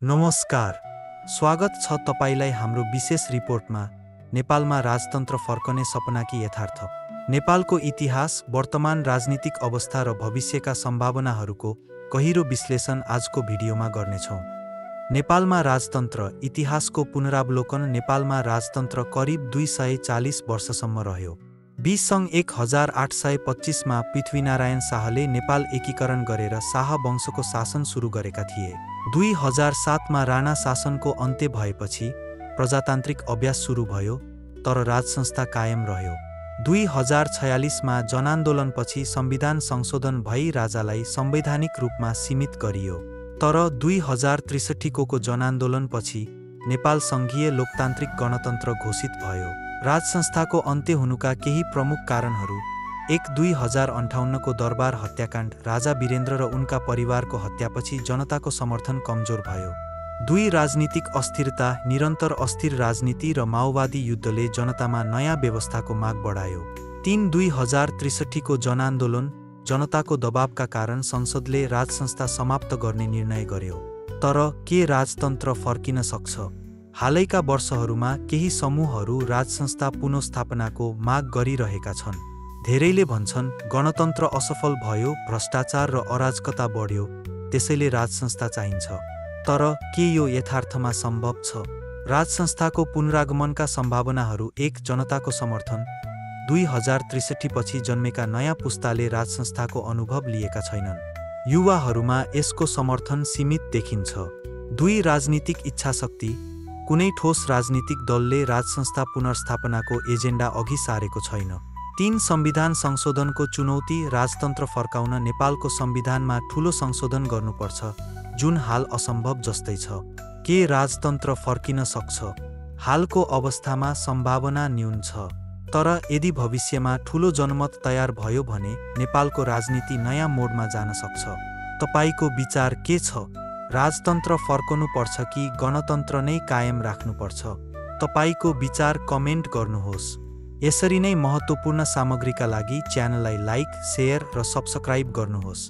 नमस्कार, स्वागत छ तपाईलाई हाम्रो विशेष रिपोर्टमा नेपालमा राजतन्त्र फर्कने सपनाकी यथार्थ। नेपालको इतिहास, वर्तमान राजनीतिक अवस्था र भविष्यका सम्भावनाहरूको गहिरो विश्लेषण आजको भिडियोमा गर्नेछौँ। नेपालमा राजतन्त्र इतिहासको पुनरावलोकन। नेपालमा राजतन्त्र करिब 240 वर्षसम्म रह्यो। 20 सङ्घ 1825 मा पृथ्वीनारायण शाहले नेपाल एकीकरण गरेर शाह वंशको शासन सुरु गरेका थिए। 2007 मा राणा शासनको अन्त्य भएपछि प्रजातान्त्रिक अभ्यास सुरु भयो, तर राजसंस्था कायम रह्यो। 2046 मा जनआन्दोलनपछि संविधान संशोधन भई राजालाई संवैधानिक रूपमा सीमित गरियो, तर 2063 को जनआन्दोलनपछि नेपाल संघीय लोकतान्त्रिक गणतन्त्र घोषित भयो। राजसंस्थाको अन्त्य हुनुका केही प्रमुख कारणहरू: 2058 को दरबार हत्याकाण्ड, राजा वीरेन्द्र र उनका परिवारको हत्यापछि जनताको समर्थन कमजोर भयो। 2 राजनीतिक अस्थिरता, निरन्तर अस्थिर राजनीति र माओवादी युद्धले जनतामा नयाँ व्यवस्थाको माग बढायो। 2063 को जनआन्दोलन, जनताको दबावका कारण संसदले राजसंस्था समाप्त गर्ने निर्णय गर्यो। तर के राजतन्त्र फर्किन सक्छ? हालैका वर्षहरूमा केही समूहहरू राजसंस्था पुनर्स्थापनाको माग गरिरहेका छन्। धेरैले भन्छन् गणतन्त्र असफल भयो, भ्रष्टाचार र अराजकता बढ्यो, त्यसैले राजसंस्था चाहिन्छ। तर के यो यथार्थमा सम्भव छ? राजसंस्थाको पुनरागमनका सम्भावनाहरू: 1 जनताको समर्थन। 2063 पछि जन्मेका नयाँ पुस्ताले राजसंस्थाको अनुभव लिएका छैनन्। युवाहरूमा यसको समर्थन सीमित देखिन्छ। 2 राजनीतिक इच्छाशक्ति। कुनै ठोस राजनीतिक दलले राजसंस्था पुनर्स्थापनाको एजेन्डा अघि सारेको छैन। 3 संविधान संशोधनको चुनौती। राजतन्त्र फर्काउन नेपालको संविधानमा ठूलो संशोधन गर्नुपर्छ, जुन हाल असम्भव जस्तै छ। के राजतन्त्र फर्किन सक्छ? हालको अवस्थामा सम्भावना न्यून छ, तर यदि भविष्यमा ठूलो जनमत तयार भयो भने नेपालको राजनीति नयाँ मोडमा जान सक्छ। तपाईको विचार के छ? राजतन्त्र फर्कनु पर्छ कि गणतन्त्र नै कायम राख्नुपर्छ? तपाईको विचार कमेन्ट गर्नुहोस्। यसरी नै महत्त्वपूर्ण सामग्रीका लागि च्यानललाई लाइक, शेयर र सब्स्क्राइब गर्नुहोस्।